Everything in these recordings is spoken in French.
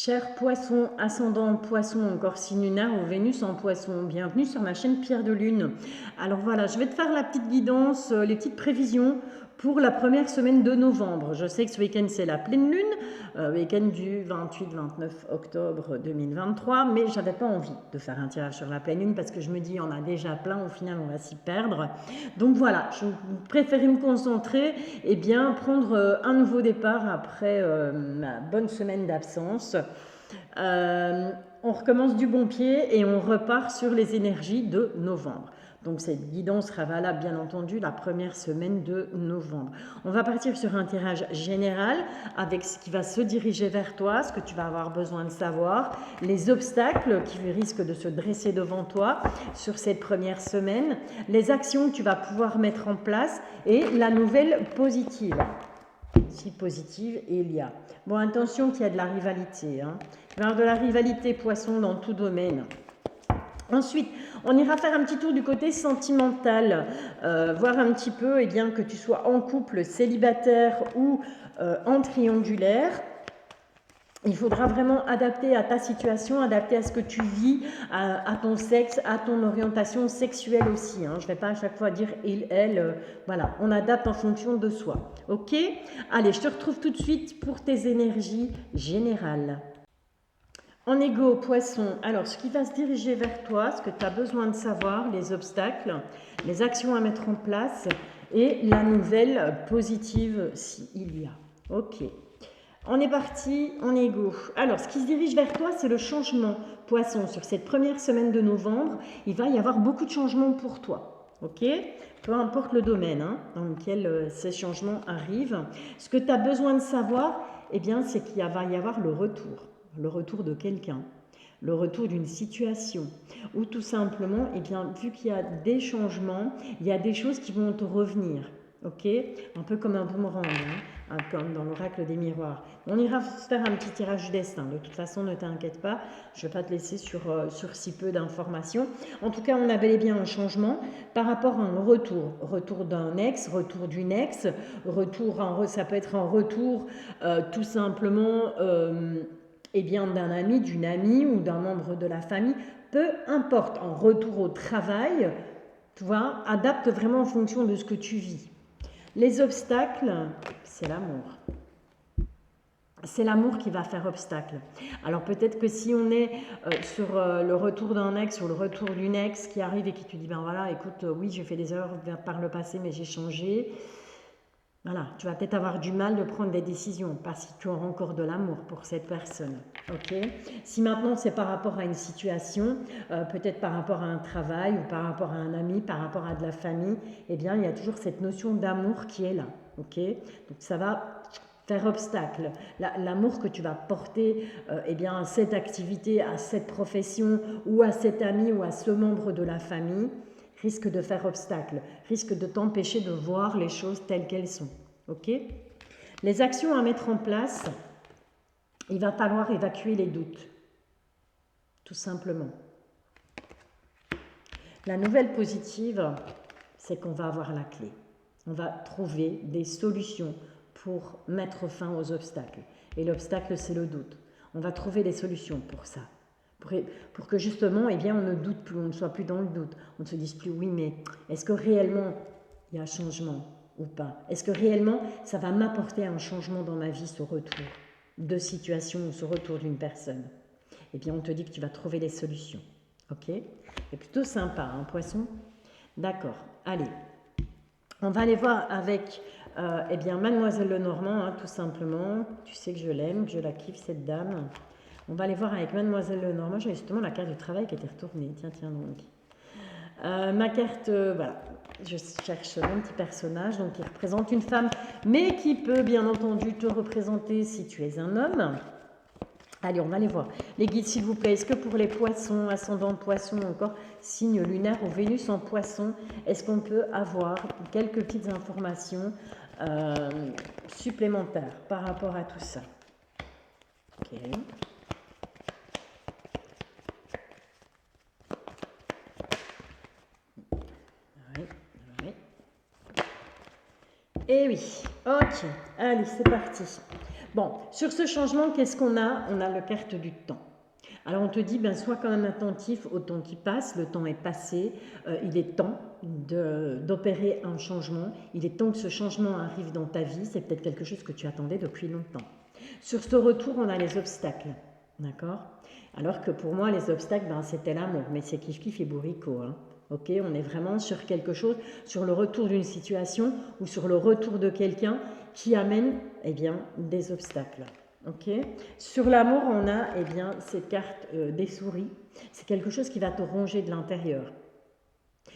Chers poissons, ascendant poisson, encore signe lunaire ou Vénus en poisson, bienvenue sur ma chaîne Pierre de Lune. Alors voilà, je vais te faire la petite guidance, les petites prévisions pour la première semaine de novembre. Je sais que ce week-end c'est la pleine lune, week-end du 28-29 octobre 2023, mais j'avais pas envie de faire un tirage sur la pleine lune parce que je me dis on a déjà plein, au final on va s'y perdre. Donc voilà, je préférais me concentrer et bien prendre un nouveau départ après ma bonne semaine d'absence. On recommence du bon pied et on repart sur les énergies de novembre. Donc cette guidance sera valable bien entendu la première semaine de novembre. On va partir sur un tirage général avec ce qui va se diriger vers toi, ce que tu vas avoir besoin de savoir, les obstacles qui risquent de se dresser devant toi sur cette première semaine, les actions que tu vas pouvoir mettre en place et la nouvelle positive. Si positive, il y a. Bon, attention qu'il y a de la rivalité. Il va y avoir de la rivalité poisson dans tout domaine. Ensuite, on ira faire un petit tour du côté sentimental, voir un petit peu, bien, que tu sois en couple, célibataire ou en triangulaire. Il faudra vraiment adapter à ta situation, adapter à ce que tu vis, à ton sexe, à ton orientation sexuelle aussi. Je ne vais pas à chaque fois dire il, elle. Voilà, on adapte en fonction de soi. Ok? Allez, je te retrouve tout de suite pour tes énergies générales. En égo, poisson, alors ce qui va se diriger vers toi, ce que tu as besoin de savoir, les obstacles, les actions à mettre en place et la nouvelle positive s'il y a. Ok. On est parti en égo. Alors, ce qui se dirige vers toi, c'est le changement. Poisson, sur cette première semaine de novembre, il va y avoir beaucoup de changements pour toi. Ok? Peu importe le domaine dans lequel ces changements arrivent. Ce que tu as besoin de savoir, c'est qu'il va y avoir le retour de quelqu'un, le retour d'une situation, ou tout simplement, vu qu'il y a des changements, il y a des choses qui vont te revenir. Ok, un peu comme un boomerang, comme dans l'oracle des miroirs. On ira faire un petit tirage du destin. De toute façon, ne t'inquiète pas, je ne vais pas te laisser sur si peu d'informations. En tout cas, on a bel et bien un changement par rapport à un retour. Retour d'un ex, retour d'une ex, ça peut être un retour tout simplement d'un ami, d'une amie ou d'un membre de la famille. Peu importe, en retour au travail, tu vois, adapte vraiment en fonction de ce que tu vis. Les obstacles, c'est l'amour. C'est l'amour qui va faire obstacle. Alors peut-être que si on est sur le retour d'un ex ou le retour d'une ex qui arrive et qui te dit, ben voilà, écoute, oui, j'ai fait des erreurs par le passé, mais j'ai changé. Voilà, tu vas peut-être avoir du mal de prendre des décisions parce que tu auras encore de l'amour pour cette personne. Ok. Si maintenant c'est par rapport à une situation, peut-être par rapport à un travail ou par rapport à un ami, par rapport à de la famille, il y a toujours cette notion d'amour qui est là. Ok. Donc ça va faire obstacle. L'amour que tu vas porter à cette activité, à cette profession ou à cet ami ou à ce membre de la famille, risque de faire obstacle, risque de t'empêcher de voir les choses telles qu'elles sont. Ok? Les actions à mettre en place, il va falloir évacuer les doutes. Tout simplement. La nouvelle positive, c'est qu'on va avoir la clé. On va trouver des solutions pour mettre fin aux obstacles. Et l'obstacle, c'est le doute. On va trouver des solutions pour ça. Pour que justement, on ne doute plus, on ne soit plus dans le doute. On ne se dise plus, oui, mais est-ce que réellement il y a un changement ou pas? Est-ce que réellement ça va m'apporter un changement dans ma vie, ce retour de situation ou ce retour d'une personne? On te dit que tu vas trouver des solutions. Ok? C'est plutôt sympa, poisson? D'accord. Allez, on va aller voir avec Mademoiselle Lenormand, tout simplement. Tu sais que je l'aime, que je la kiffe, cette dame. On va aller voir avec Mademoiselle Lenormand. J'ai justement la carte du travail qui était retournée. Tiens donc. Ma carte, voilà. Je cherche mon petit personnage, donc qui représente une femme, mais qui peut bien entendu te représenter si tu es un homme. Allez, on va aller voir. Les guides, s'il vous plaît, est-ce que pour les poissons, ascendant poissons, encore signe lunaire ou Vénus en poisson, est-ce qu'on peut avoir quelques petites informations supplémentaires par rapport à tout ça? Ok. Et oui, ok, allez, c'est parti. Bon, sur ce changement, qu'est-ce qu'on a? On a la carte du temps. Alors on te dit, ben, sois quand même attentif au temps qui passe, le temps est passé, il est temps d'opérer un changement, il est temps que ce changement arrive dans ta vie, c'est peut-être quelque chose que tu attendais depuis longtemps. Sur ce retour, on a les obstacles, d'accord? Alors que pour moi, les obstacles, ben, c'était l'amour, mais c'est kiff-kiff et bourricot, hein. Ok, on est vraiment sur quelque chose, sur le retour d'une situation ou sur le retour de quelqu'un qui amène, eh bien, des obstacles. Ok. Sur l'amour, on a, eh bien, cette carte des souris. C'est quelque chose qui va te ronger de l'intérieur.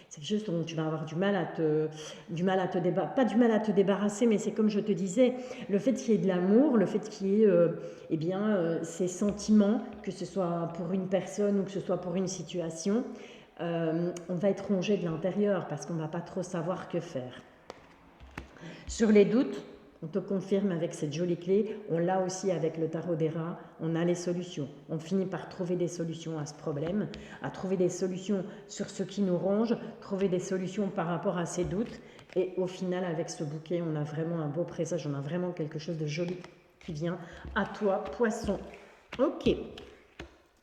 C'est quelque chose dont tu vas avoir du mal à te débarrasser, mais c'est comme je te disais, le fait qu'il y ait de l'amour, le fait qu'il y ait, eh bien, ces sentiments, que ce soit pour une personne ou que ce soit pour une situation, on va être rongé de l'intérieur parce qu'on ne va pas trop savoir que faire. Sur les doutes, on te confirme avec cette jolie clé, on l'a aussi avec le tarot des rats, on a les solutions. On finit par trouver des solutions à ce problème, à trouver des solutions sur ce qui nous ronge, trouver des solutions par rapport à ces doutes. Et au final, avec ce bouquet, on a vraiment un beau présage, on a vraiment quelque chose de joli qui vient à toi, poisson. Ok.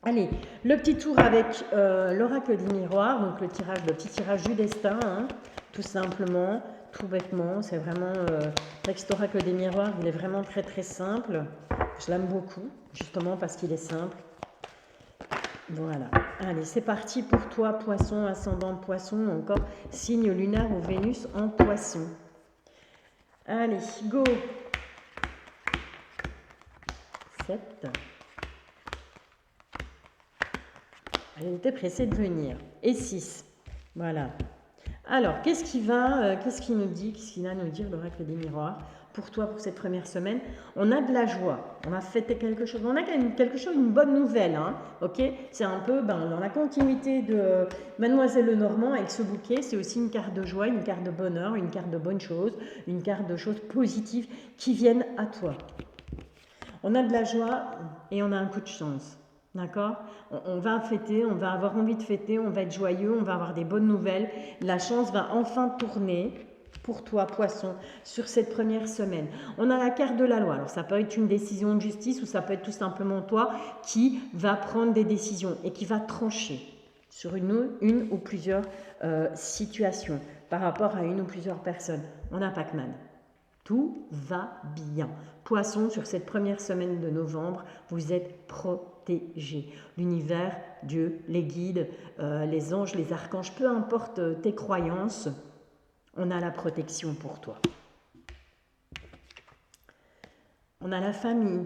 Allez, le petit tour avec l'oracle du miroir, donc le petit tirage du destin, hein, tout simplement, tout bêtement. C'est vraiment, cet oracle des miroirs, il est vraiment très très simple. Je l'aime beaucoup, justement parce qu'il est simple. Voilà, allez, c'est parti pour toi, poisson, ascendant poisson, encore signe lunaire ou Vénus en poisson. Allez, go. 7. Elle était pressée de venir. Et 6. Voilà. Alors, qu'est-ce qu'il nous dit, qu'est-ce qu'il a à nous dire l'oracle des miroirs pour toi, pour cette première semaine? On a de la joie, on a fêté quelque chose, on a quelque chose, une bonne nouvelle, hein, ok? C'est un peu dans la continuité de Mademoiselle Lenormand avec ce bouquet, c'est aussi une carte de joie, une carte de bonheur, une carte de bonnes choses, une carte de choses positives qui viennent à toi. On a de la joie et on a un coup de chance. D'accord? On va fêter, on va avoir envie de fêter, on va être joyeux, on va avoir des bonnes nouvelles. La chance va enfin tourner pour toi, poisson, sur cette première semaine. On a la carte de la loi. Alors, ça peut être une décision de justice ou ça peut être tout simplement toi qui va prendre des décisions et qui va trancher sur une ou plusieurs situations par rapport à une ou plusieurs personnes. On a Pac-Man. Tout va bien. Poisson, sur cette première semaine de novembre, vous êtes protégé. L'univers, Dieu, les guides, les anges, les archanges, peu importe tes croyances, on a la protection pour toi. On a la famille.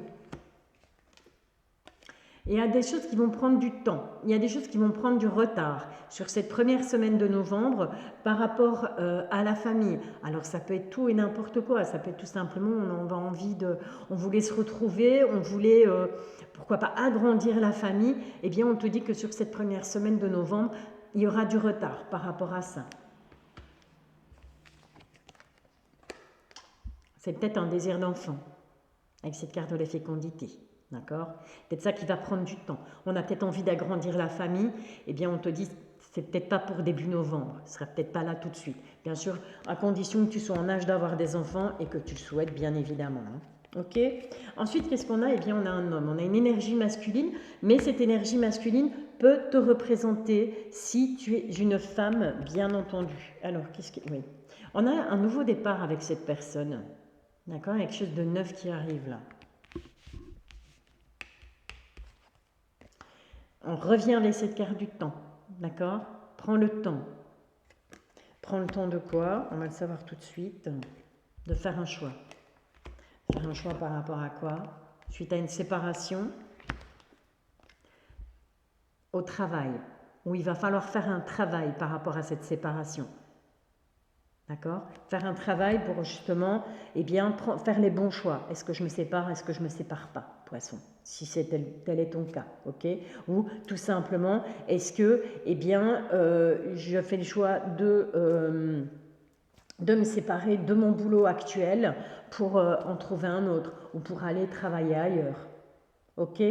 Il y a des choses qui vont prendre du temps, il y a des choses qui vont prendre du retard sur cette première semaine de novembre par rapport à la famille. Alors ça peut être tout et n'importe quoi, ça peut être tout simplement on voulait se retrouver, on voulait, pourquoi pas, agrandir la famille. Eh bien on te dit que sur cette première semaine de novembre, il y aura du retard par rapport à ça. C'est peut-être un désir d'enfant avec cette carte de la fécondité. D'accord? Peut-être ça qui va prendre du temps. On a peut-être envie d'agrandir la famille. Eh bien, on te dit, c'est peut-être pas pour début novembre. Ce sera peut-être pas là tout de suite. Bien sûr, à condition que tu sois en âge d'avoir des enfants et que tu le souhaites, bien évidemment. Hein. Ok? Ensuite, qu'est-ce qu'on a? Eh bien, on a un homme. On a une énergie masculine, mais cette énergie masculine peut te représenter si tu es une femme, bien entendu. Alors, oui. On a un nouveau départ avec cette personne. D'accord? Il y a quelque chose de neuf qui arrive là. On revient avec cette carte du temps, d'accord? Prends le temps. Prends le temps de quoi? On va le savoir tout de suite. De faire un choix. Faire un choix par rapport à quoi? Suite à une séparation, au travail, où il va falloir faire un travail par rapport à cette séparation. D'accord? Faire un travail pour justement, eh bien, faire les bons choix. Est-ce que je me sépare? Est-ce que je ne me sépare pas, poisson? Si c'est tel est ton cas, ok? Ou tout simplement, est-ce que, eh bien, je fais le choix de me séparer de mon boulot actuel pour en trouver un autre ou pour aller travailler ailleurs. Ok?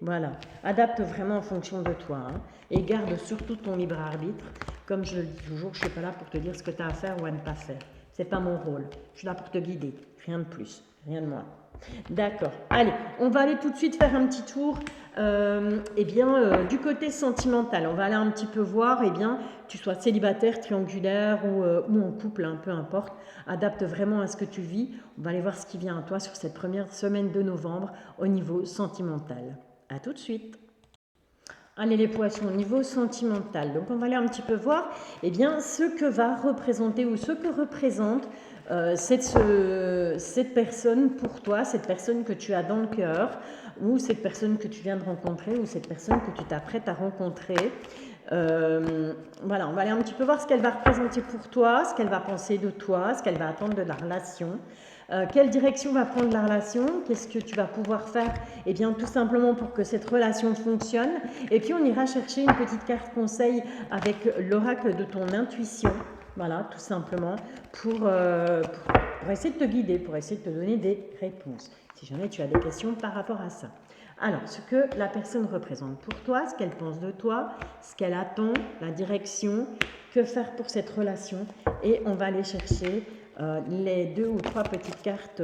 Voilà. Adapte vraiment en fonction de toi. Hein, et garde surtout ton libre arbitre. Comme je le dis toujours, je ne suis pas là pour te dire ce que tu as à faire ou à ne pas faire. Ce n'est pas mon rôle. Je suis là pour te guider. Rien de plus. Rien de moins. D'accord. Allez, on va aller tout de suite faire un petit tour du côté sentimental. On va aller un petit peu voir, tu sois célibataire, triangulaire ou en couple, hein, peu importe. Adapte vraiment à ce que tu vis. On va aller voir ce qui vient à toi sur cette première semaine de novembre au niveau sentimental. À tout de suite. Allez les poissons, au niveau sentimental. Donc on va aller un petit peu voir ce que va représenter ou ce que représente cette personne pour toi, cette personne que tu as dans le cœur, ou cette personne que tu viens de rencontrer, ou cette personne que tu t'apprêtes à rencontrer. Voilà, on va aller un petit peu voir ce qu'elle va représenter pour toi, ce qu'elle va penser de toi, ce qu'elle va attendre de la relation. Quelle direction va prendre la relation? Qu'est-ce que tu vas pouvoir faire? Tout simplement pour que cette relation fonctionne. Et puis, on ira chercher une petite carte conseil avec l'oracle de ton intuition. Voilà, tout simplement, pour essayer de te guider, pour essayer de te donner des réponses. Si jamais tu as des questions par rapport à ça. Alors, ce que la personne représente pour toi, ce qu'elle pense de toi, ce qu'elle attend, la direction, que faire pour cette relation. Et on va aller chercher les 2 ou 3 petites cartes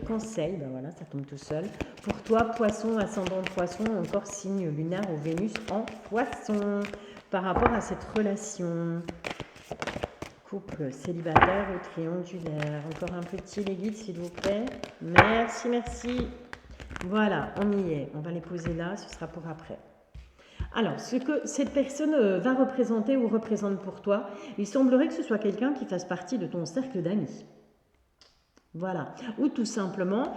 conseils. Ben voilà, ça tombe tout seul. Pour toi, poisson, ascendant poisson, encore signe lunaire ou Vénus en poisson. Par rapport à cette relation. Couple célibataire ou triangulaire. Encore un petit les guides, s'il vous plaît. Merci, merci. Voilà, on y est. On va les poser là, ce sera pour après. Alors, ce que cette personne va représenter ou représente pour toi, il semblerait que ce soit quelqu'un qui fasse partie de ton cercle d'amis. Voilà. Ou tout simplement,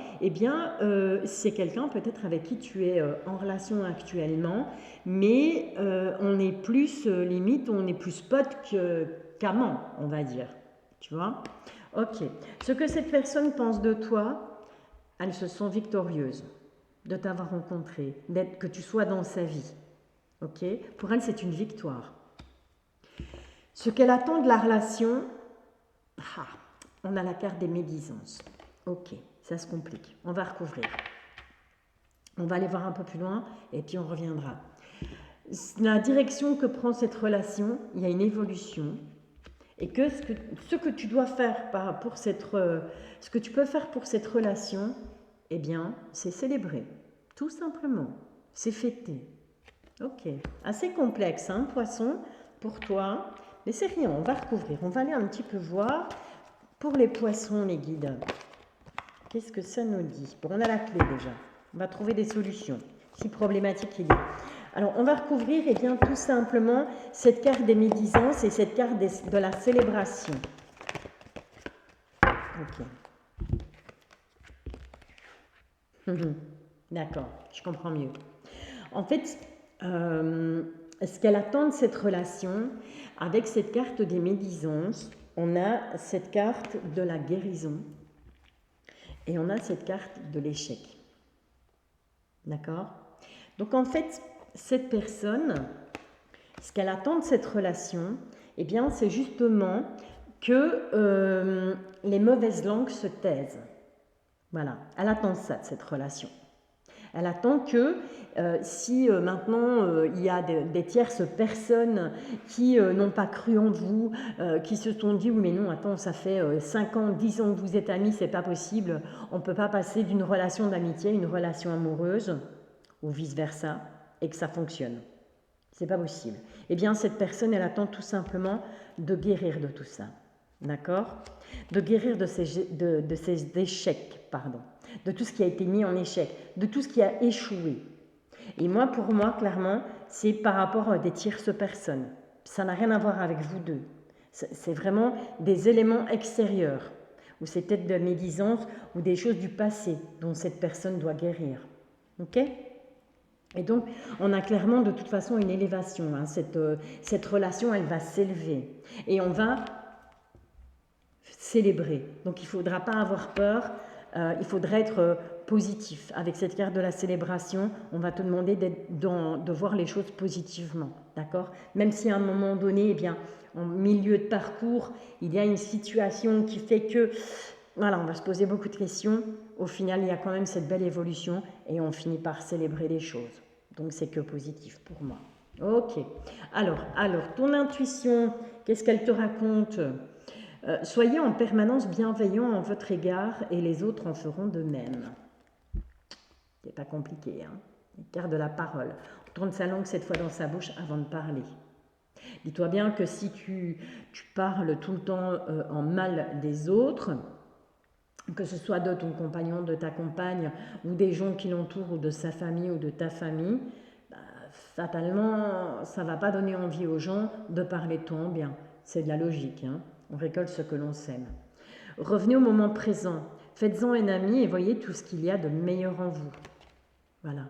c'est quelqu'un peut-être avec qui tu es en relation actuellement, mais on est plus limite, on est plus pote qu'amant, on va dire. Tu vois? Ok. Ce que cette personne pense de toi, elle se sent victorieuse de t'avoir rencontré, que tu sois dans sa vie. Ok? Pour elle, c'est une victoire. Ce qu'elle attend de la relation, on a la carte des médisances. Ok, ça se complique. On va recouvrir. On va aller voir un peu plus loin et puis on reviendra. La direction que prend cette relation, il y a une évolution. Et que ce que tu dois faire ce que tu peux faire pour cette relation, c'est célébrer. Tout simplement. C'est fêter. Ok. Assez complexe, hein, poisson, pour toi. Mais c'est rien, on va recouvrir. On va aller un petit peu voir pour les poissons, les guides. Qu'est-ce que ça nous dit? Bon, on a la clé déjà. On va trouver des solutions. Si problématique il est. Alors, on va recouvrir tout simplement cette carte des médisances et cette carte de la célébration. Ok. D'accord, je comprends mieux. En fait, ce qu'elle attend de cette relation, avec cette carte des médisances, on a cette carte de la guérison et on a cette carte de l'échec. D'accord? Donc en fait, cette personne, ce qu'elle attend de cette relation, c'est justement que les mauvaises langues se taisent. Voilà, elle attend ça de cette relation. Elle attend que si maintenant il y a des tierces personnes qui n'ont pas cru en vous, qui se sont dit oui mais non attends ça fait 5 ans, 10 ans que vous êtes amis, c'est pas possible, on ne peut pas passer d'une relation d'amitié à une relation amoureuse ou vice versa et que ça fonctionne. C'est pas possible. Cette personne elle attend tout simplement de guérir de tout ça. D'accord? De guérir de ces échecs, pardon. De tout ce qui a été mis en échec, de tout ce qui a échoué. Et pour moi, clairement, c'est par rapport à des tierces personnes. Ça n'a rien à voir avec vous deux. C'est vraiment des éléments extérieurs, ou c'est peut-être de médisance ou des choses du passé dont cette personne doit guérir. Ok? Et donc, on a clairement de toute façon une élévation. Hein. Cette relation, elle va s'élever. Et on va célébrer. Donc, il ne faudra pas avoir peur. Il faudrait être positif. Avec cette carte de la célébration, on va te demander de voir les choses positivement. D'accord? Même si à un moment donné, en milieu de parcours, il y a une situation qui fait que, voilà, on va se poser beaucoup de questions. Au final, il y a quand même cette belle évolution et on finit par célébrer les choses. Donc, c'est que positif pour moi. Ok. Alors, ton intuition, qu'est-ce qu'elle te raconte ? Soyez en permanence bienveillant en votre égard et les autres en feront de même. C'est pas compliqué, hein. Garde la parole. On tourne sa langue cette fois dans sa bouche avant de parler. Dis-toi bien que si tu parles tout le temps en mal des autres, que ce soit de ton compagnon, de ta compagne, ou des gens qui l'entourent, ou de sa famille, ou de ta famille, bah, fatalement, ça ne va pas donner envie aux gens de parler de toi en bien. C'est de la logique, hein. On récolte ce que l'on sème. Revenez au moment présent. Faites-en un ami et voyez tout ce qu'il y a de meilleur en vous. Voilà.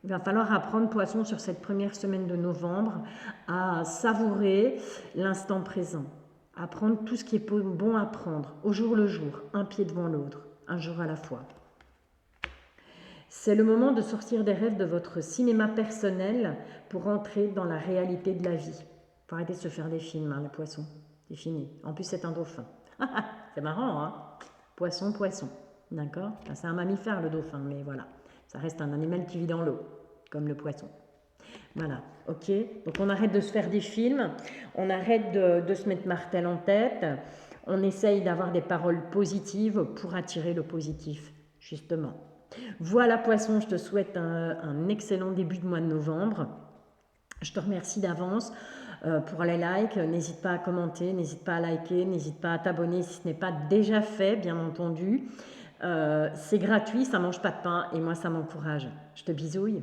Il va falloir apprendre, poisson, sur cette première semaine de novembre, à savourer l'instant présent. À prendre tout ce qui est bon à prendre, au jour le jour, un pied devant l'autre, un jour à la fois. C'est le moment de sortir des rêves de votre cinéma personnel pour entrer dans la réalité de la vie. Il faut arrêter de se faire des films, hein, les poissons. C'est fini. En plus, c'est un dauphin. C'est marrant, hein? Poisson, poisson. D'accord? C'est un mammifère, le dauphin, mais voilà. Ça reste un animal qui vit dans l'eau, comme le poisson. Voilà, ok. Donc on arrête de se faire des films, on arrête de se mettre Martel en tête, on essaye d'avoir des paroles positives pour attirer le positif, justement. Voilà poisson, je te souhaite un excellent début de mois de novembre. Je te remercie d'avance pour les likes. N'hésite pas à commenter, n'hésite pas à liker, n'hésite pas à t'abonner si ce n'est pas déjà fait, bien entendu. C'est gratuit, ça ne mange pas de pain et moi ça m'encourage. Je te bisouille.